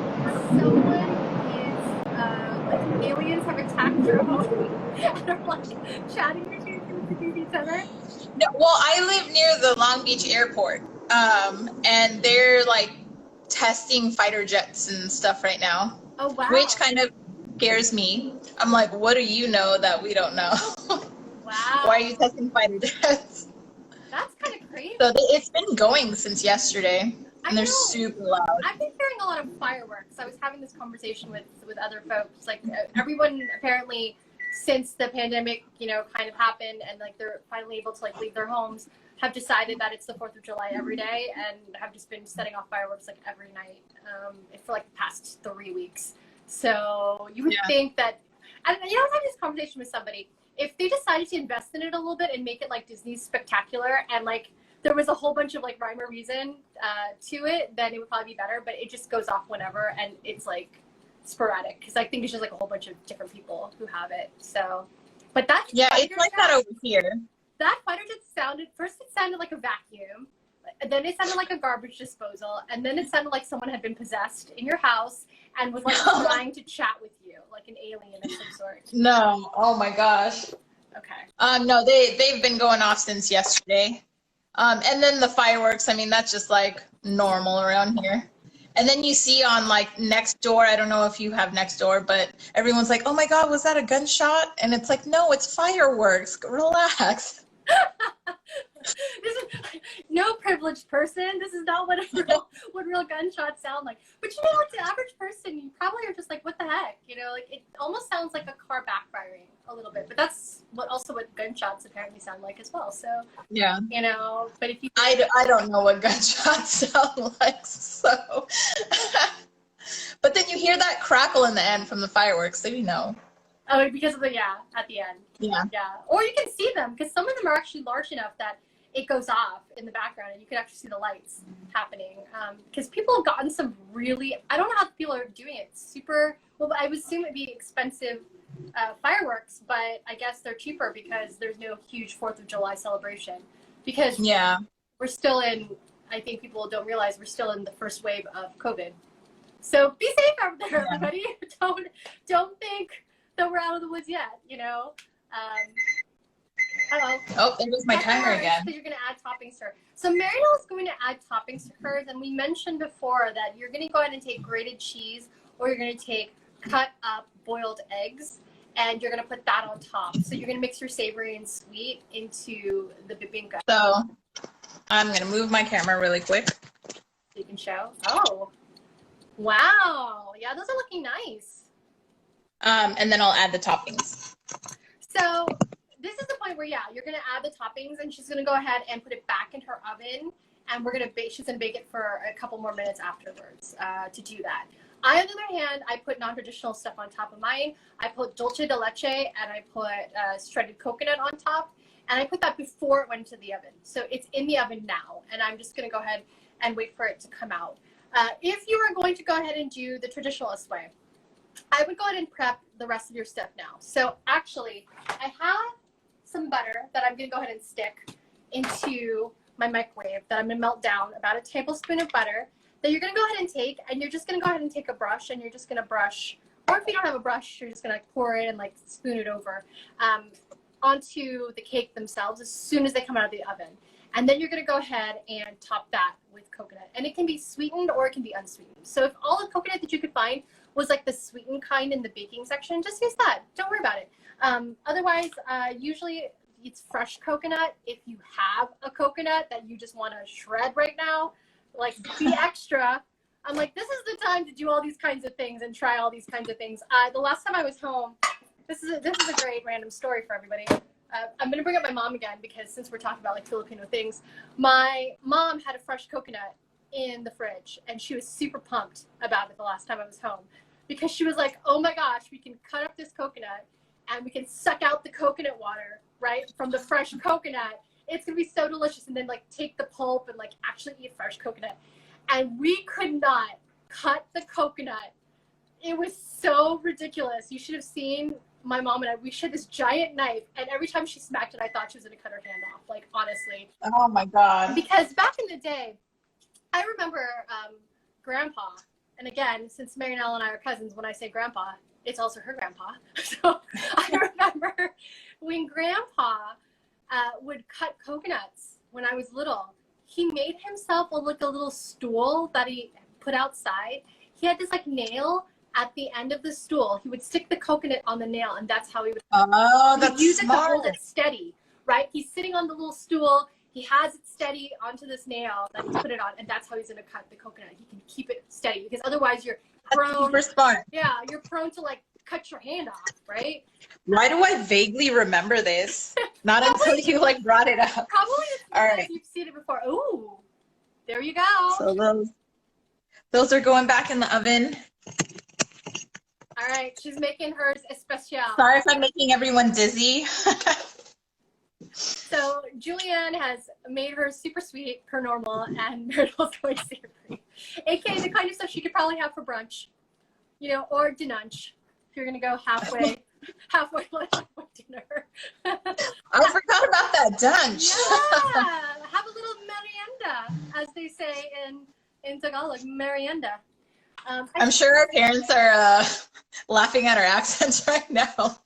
someone is, like aliens have attacked your home and are like chatting with each other. No, well, I live near the Long Beach airport, and they're like testing fighter jets and stuff right now. Oh wow! Which kind of scares me. I'm like, what do you know that we don't know? Wow! Why are you testing fighter jets? That's kind of crazy. So it's been going since yesterday, and they're super loud. I've been hearing a lot of fireworks. I was having this conversation with other folks. Like everyone apparently, since the pandemic, kind of happened, and like they're finally able to like leave their homes, have decided that it's the 4th of July every day, and have just been setting off fireworks like every night for like the past 3 weeks. So you would think that, and I was having this conversation with somebody. If they decided to invest in it a little bit and make it like Disney's Spectacular, and like there was a whole bunch of like rhyme or reason to it, then it would probably be better. But it just goes off whenever, and it's like sporadic because I think it's just like a whole bunch of different people who have it. So, but that it's like that over here. That fighter jet sounded like a vacuum, and then it sounded like a garbage disposal, and then it sounded like someone had been possessed in your house and was like trying to chat with you, like an alien of some sort. No, oh my gosh. Okay. No, they've been going off since yesterday. And then the fireworks, I mean, that's just like normal around here. And then you see on like next door, I don't know if you have next door, but everyone's like, oh my God, was that a gunshot? And it's like, no, it's fireworks. Relax. This is no privileged person. This is not what real gunshots sound like. But like the average person, you probably are just like, what the heck? Like it almost sounds like a car backfiring a little bit. But that's what gunshots apparently sound like as well. So yeah, But if you, I don't know what gunshots sound like. So, but then you hear that crackle in the end from the fireworks, so you know. Oh, because of at the end. Yeah. Or you can see them because some of them are actually large enough that it goes off in the background and you can actually see the lights happening. Because people have gotten some really, I don't know how people are doing it. Super, well, I would assume it'd be expensive fireworks, but I guess they're cheaper because there's no huge 4th of July celebration. Because we're still in, I think people don't realize we're still in the first wave of COVID. So be safe out there, everybody. Don't think that we're out of the woods yet, Oh, there goes my timer again. You're going to add toppings to her. So Merinelle is going to add toppings to hers, and we mentioned before that you're going to go ahead and take grated cheese, or you're going to take cut up boiled eggs, and you're going to put that on top. So you're going to mix your savory and sweet into the bibingka. So I'm going to move my camera really quick. So you can show. Oh, wow. Yeah, those are looking nice. And then I'll add the toppings. So this is the point where, you're going to add the toppings, and she's going to go ahead and put it back in her oven, and she's going to bake it for a couple more minutes afterwards to do that. I, on the other hand, I put non-traditional stuff on top of mine. I put dulce de leche, and I put shredded coconut on top, and I put that before it went into the oven. So it's in the oven now, and I'm just going to go ahead and wait for it to come out. If you are going to go ahead and do the traditionalist way, I would go ahead and prep the rest of your stuff now. So actually, I have some butter that I'm going to go ahead and stick into my microwave that I'm going to melt down, about a tablespoon of butter that you're going to go ahead and take, and you're just going to go ahead and take a brush, and you're just going to brush, or if you don't have a brush, you're just going to pour it and like spoon it over onto the cake themselves as soon as they come out of the oven. And then you're going to go ahead and top that with coconut. And it can be sweetened or it can be unsweetened. So if all the coconut that you could find was like the sweetened kind in the baking section, just use that. Don't worry about it. Otherwise, usually it's fresh coconut. If you have a coconut that you just want to shred right now, like be extra. I'm like, this is the time to do all these kinds of things and try all these kinds of things. The last time I was home, this is a great random story for everybody. I'm going to bring up my mom again because since we're talking about like Filipino things, my mom had a fresh coconut in the fridge and she was super pumped about it the last time I was home. because she was like, oh my gosh, we can cut up this coconut and we can suck out the coconut water, right, from the fresh coconut. It's going to be so delicious. And then like take the pulp and like actually eat fresh coconut. And we could not cut the coconut. It was so ridiculous. You should have seen my mom and I. We had this giant knife, and every time she smacked it, I thought she was going to cut her hand off, like, honestly. Oh my God. Because back in the day, I remember Grandpa, and again, since Merinelle and I are cousins, when I say Grandpa, it's also her grandpa. So I remember when Grandpa would cut coconuts when I was little, he made himself a little stool that he put outside. He had this like nail at the end of the stool. He would stick the coconut on the nail, and that's how he would, use it to hold it steady, right? He's sitting on the little stool. He has it steady onto this nail that he's put it on, and that's how he's going to cut the coconut. He can keep it steady, because otherwise you're prone. Super smart. Yeah, you're prone to like cut your hand off, right? Why do I vaguely remember this? Not until you like brought it up. Probably it's because All right. you've seen it before. Ooh, there you go. So those are going back in the oven. All right, she's making hers especial. Sorry if I'm making everyone dizzy. So JulieAnn has made hers super sweet per normal, and Merinelle's going savory, aka the kind of stuff she could probably have for brunch, you know, or dinunch if you're gonna go halfway lunch, halfway dinner. I forgot about that dunch. Yeah, have a little merienda, as they say in Tagalog, merienda. I'm sure our parents are laughing at our accents right now.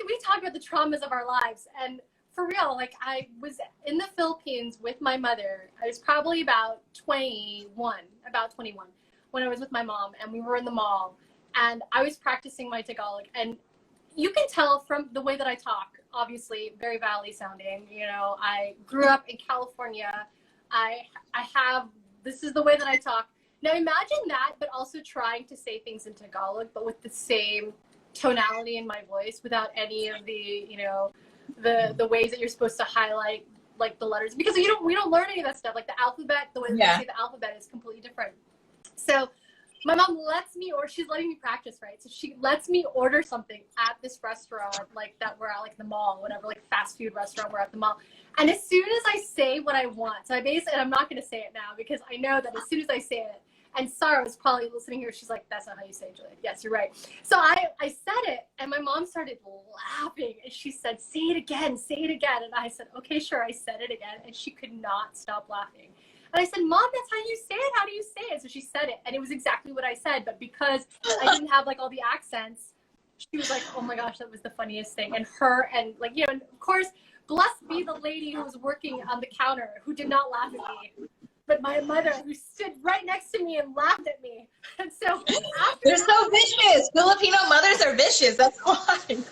We talk about the traumas of our lives, and for real, like I was in the Philippines with my mother. I was probably about 21 when I was with my mom, and we were in the mall, and I was practicing my Tagalog, and you can tell from the way that I talk, obviously very valley sounding. You know, I grew up in California. This is the way that I talk. Now imagine that, but also trying to say things in Tagalog, but with the same tonality in my voice, without any of the, you know, the ways that you're supposed to highlight like the letters, because we don't learn any of that stuff. Like the alphabet, the way that we say the alphabet is completely different. So my mom lets me, or she's letting me practice, right? So she lets me order something at this restaurant, like that we're at, like the mall, whatever, like fast food restaurant, we're at the mall. And as soon as I say what I want, so I basically, and I'm not going to say it now because I know that as soon as I say it, and Sarah was probably listening here, she's like, that's not how you say it, Julie. Yes, you're right. So I said it, and my mom started laughing, and she said, say it again, say it again. And I said, okay, sure, I said it again, and she could not stop laughing. And I said, Mom, that's how you say it. How do you say it? So she said it, and it was exactly what I said, but because I didn't have like all the accents, she was like, oh my gosh, that was the funniest thing. And her, and like, you know, and of course, blessed be the lady who was working on the counter who did not laugh at me, but my mother, who stood right next to me and laughed at me. And so they're so vicious. Filipino mothers are vicious. That's why. And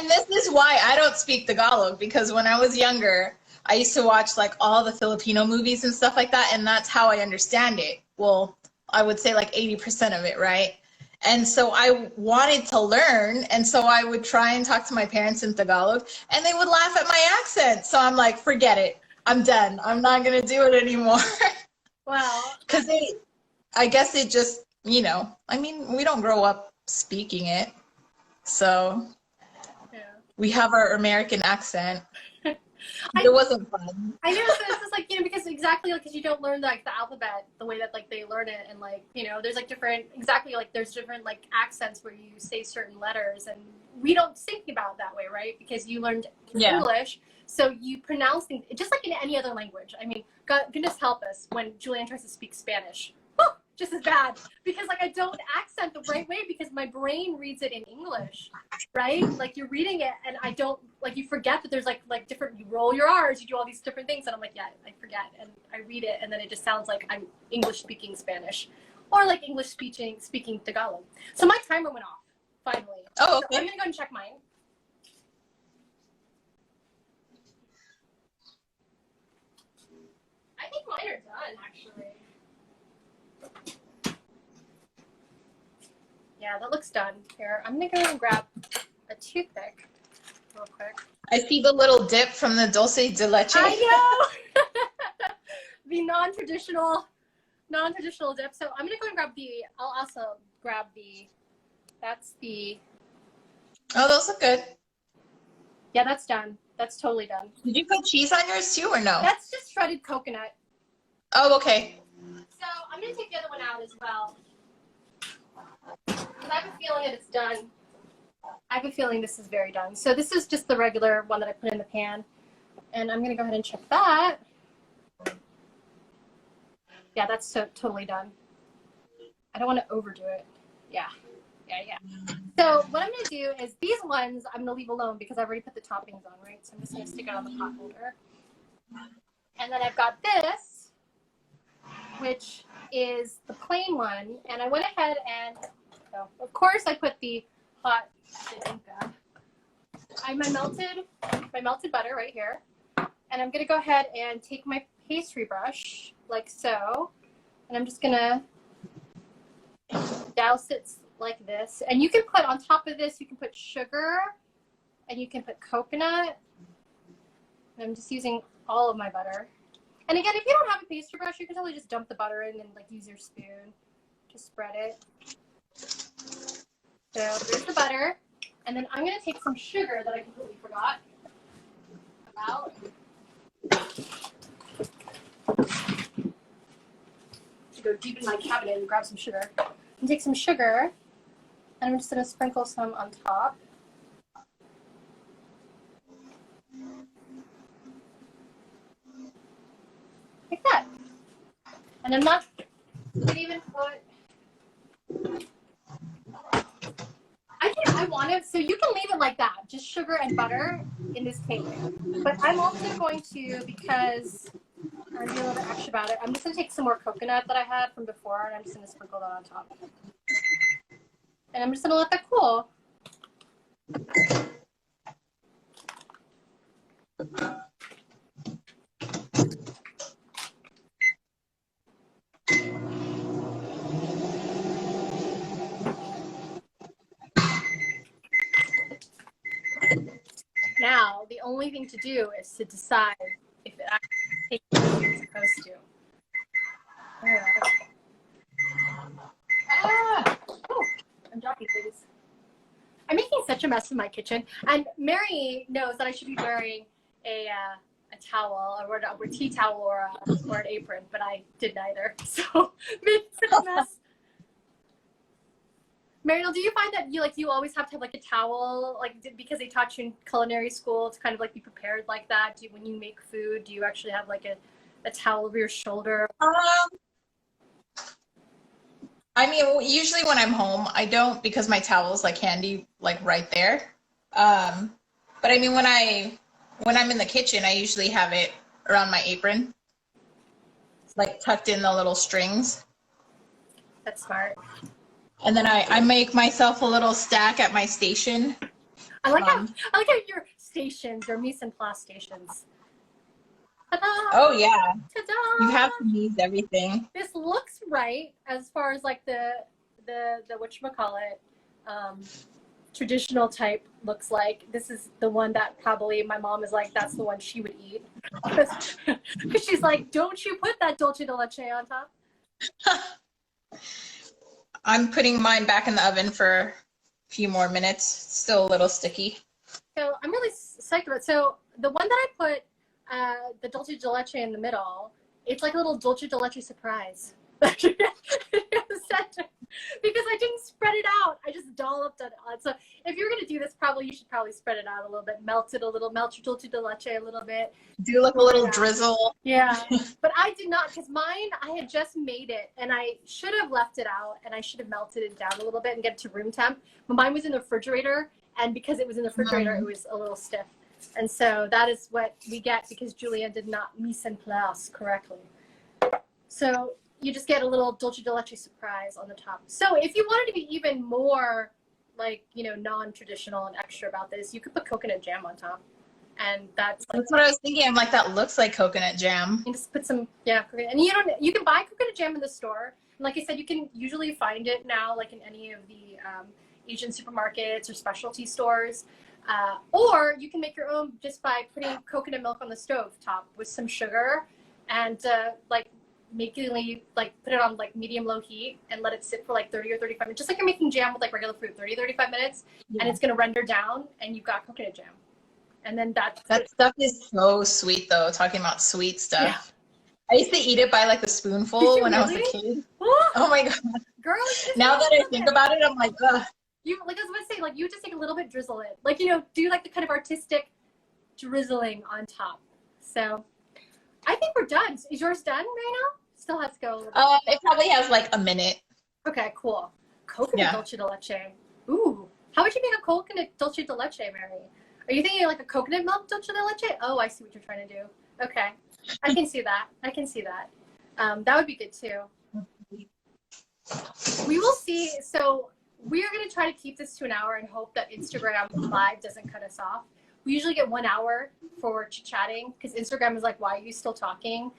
this is why I don't speak Tagalog, because when I was younger, I used to watch like all the Filipino movies and stuff like that, and that's how I understand it. Well, I would say like 80% of it, right? And so I wanted to learn, and so I would try and talk to my parents in Tagalog, and they would laugh at my accent. So I'm like, forget it. I'm done. I'm not going to do it anymore. Well, because I guess it just, you know, I mean, we don't grow up speaking it. So yeah. We have our American accent. It wasn't fun. I know, so it's just like, you know, because exactly like, because you don't learn like the alphabet the way that like they learn it, and like, you know, there's like different, exactly like there's different like accents where you say certain letters, and we don't think about it that way, right? Because you learned English, so you pronounce things just like in any other language. I mean, goodness help us when JulieAnn tries to speak Spanish. Just as bad, because like I don't accent the right way because my brain reads it in English, right? Like you're reading it and I don't, like you forget that there's like different, you roll your R's, you do all these different things, and I'm like, yeah, I forget, and I read it and then it just sounds like I'm English speaking Spanish or like English speaking Tagalog. So my timer went off finally. Oh, okay. So I'm gonna go and check mine. I think mine are done actually. Yeah, that looks done. Here, I'm gonna go and grab a toothpick real quick. I see the little dip from the dulce de leche. I know! The non-traditional non-traditional dip. So I'm gonna go and grab I'll also grab that's the. Oh, those look good. Yeah, that's done. That's totally done. Did you put cheese on yours too, or no? That's just shredded coconut. Oh, okay. So I'm gonna take the other one out as well. Because I have a feeling that it's done. I have a feeling this is very done. So this is just the regular one that I put in the pan. And I'm gonna go ahead and check that. Yeah, that's totally done. I don't want to overdo it. Yeah. So what I'm going to do is these ones I'm going to leave alone because I've already put the toppings on, right? So I'm just going to stick it on the pot holder. And then I've got this, which is the plain one. And I went ahead and, of course, I put the hot Bibingka. I have my melted butter right here. And I'm going to go ahead and take my pastry brush like so. And I'm just going to douse it like this. And you can put on top of this, you can put sugar and you can put coconut. And I'm just using all of my butter. And again, if you don't have a pastry brush, you can totally just dump the butter in and like use your spoon to spread it. So there's the butter. And then I'm going to take some sugar that I completely forgot about. To go deep in my cabinet and grab some sugar. And take some sugar, and I'm just going to sprinkle some on top. Like that. And I'm not going to even put... I want it, so you can leave it like that, just sugar and butter in this cake. But I'm also going to, because I'm going to be a little bit extra about it, I'm just going to take some more coconut that I had from before, and I'm just going to sprinkle that on top. And I'm just going to let that cool. Now, the only thing to do is to decide if it actually takes what it's supposed to. Oh, I'm dropping things. I'm making such a mess in my kitchen. And Mary knows that I should be wearing a towel or a tea towel or an apron, but I did neither. So made such a mess. Merinelle, do you find that you always have to have like a towel, like because they taught you in culinary school to kind of like be prepared like that? When you make food, do you actually have like a towel over your shoulder? I mean, usually when I'm home, I don't because my towel is like handy, like right there. But I mean, when I'm in the kitchen, I usually have it around my apron, like tucked in the little strings. That's smart. And then I make myself a little stack at my station. I like how your stations, your mise en place stations. Ta-da! Oh yeah. Ta-da! You have to use everything. This looks right as far as like the whatchamacallit, traditional type looks like. This is the one that probably my mom is like, that's the one she would eat. Because she's like, don't you put that dulce de leche on top? I'm putting mine back in the oven for a few more minutes. It's still a little sticky. So I'm really psyched about it. So the one that I put the dulce de leche in the middle, it's like a little dulce de leche surprise. Because I didn't spread it out. I just dolloped it on. So if you're gonna do this, you should probably spread it out a little bit, melt your dulce de leche a little bit. Do like a little drizzle. Yeah, but I did not, because mine, I had just made it and I should have left it out and I should have melted it down a little bit and get it to room temp. But mine was in the refrigerator, and because it was in the refrigerator, it was a little stiff. And so that is what we get because JulieAnn did not mise en place correctly. So you just get a little dulce de leche surprise on the top. So if you wanted to be even more like, non-traditional and extra about this, you could put coconut jam on top. And that's what I was thinking. I'm like, that looks like coconut jam. You just put some, coconut. And you can buy coconut jam in the store. And like I said, you can usually find it now, like in any of the Asian supermarkets or specialty stores. Or you can make your own just by putting coconut milk on the stove top with some sugar and immediately like put it on like medium low heat and let it sit for like 30 or 35 minutes, just like you're making jam with like regular fruit, 30-35 minutes, and it's gonna render down, and you've got coconut jam. And then that stuff is so sweet though. Talking about sweet stuff. Yeah. I used to eat it by like the spoonful when I was a kid. Oh my god. Girl, now that I think about it, I'm like, ugh. You like I was about to say, like you just take a little bit, drizzle it, like do like the kind of artistic drizzling on top. So I think we're done. Is yours done right now? Still has to go a little bit. It probably has like a minute. Okay, cool. Coconut dulce de leche. Ooh, how would you make a coconut dulce de leche, Mary? Are you thinking like a coconut milk dulce de leche? Oh, I see what you're trying to do. Okay, I can see that. That would be good too. We will see. So we are going to try to keep this to an hour and hope that Instagram Live doesn't cut us off. We usually get 1 hour for chatting because Instagram is like, why are you still talking?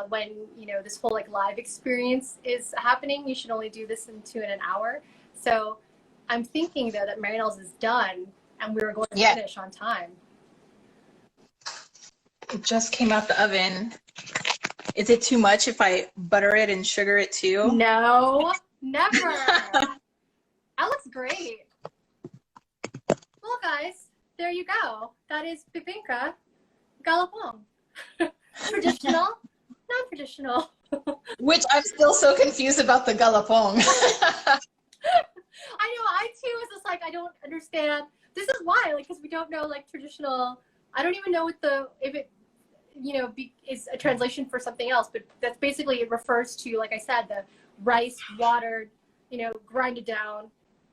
When this whole like live experience is happening, you should only do this in an hour. So I'm thinking though that Merinelle's is done and we were going to finish on time. It just came out the oven. Is it too much if I butter it and sugar it too? No, never. That looks great. Well, guys, there you go. That is Bibingka Galapong. Traditional, non-traditional. Which I'm still so confused about the Galapong. I know, I too was just like, I don't understand. This is why, like, because we don't know like traditional. I don't even know if it is a translation for something else, but that's basically, it refers to, like I said, the rice, watered, grinded down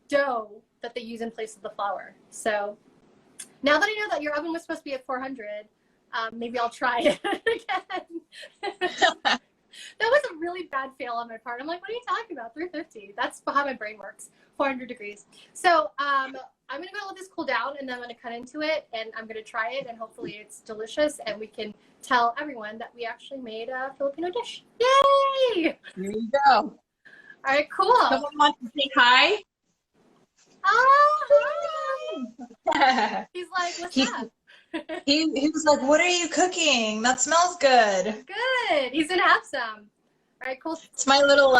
dough that they use in place of the flour. So now that I know that your oven was supposed to be at 400, maybe I'll try it again. That was a really bad fail on my part. I'm like, what are you talking about? 350. That's how my brain works. 400 degrees. So I'm going to go let this cool down, and then I'm going to cut into it, and I'm going to try it, and hopefully it's delicious, and we can tell everyone that we actually made a Filipino dish. Yay! Here you go. All right, cool. Someone wants to say hi? Oh, hi. He's like, what's up? He was like, what are you cooking? That smells good. Good. He's going to have some. All right, cool. It's my little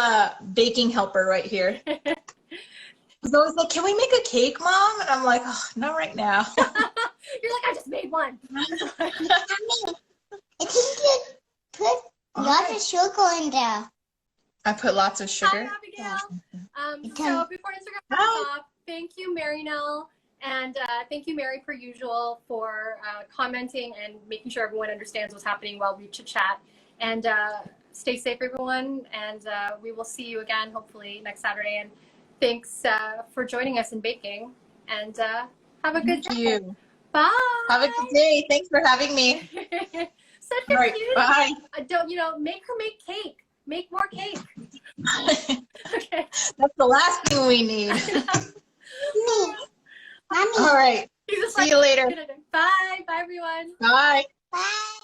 baking helper right here. He's always like, can we make a cake, Mom? And I'm like, oh, not right now. You're like, I just made one. I think you put lots of sugar in there. I put lots of sugar. Hi, Abigail. So before Instagram cuts off, thank you, Merinelle, and thank you, Mary, per usual, for commenting and making sure everyone understands what's happening while we chit-chat. And stay safe, everyone, and we will see you again, hopefully, next Saturday. And thanks for joining us in baking, and have a good day. Thank you. Bye. Have a good day. Thanks for having me. Such All a right, cutie. bye. Don't, make her make cake. Make more cake. Okay. That's the last thing we need. Mommy. All right. See you later. Bye. Bye, everyone. Bye. Bye.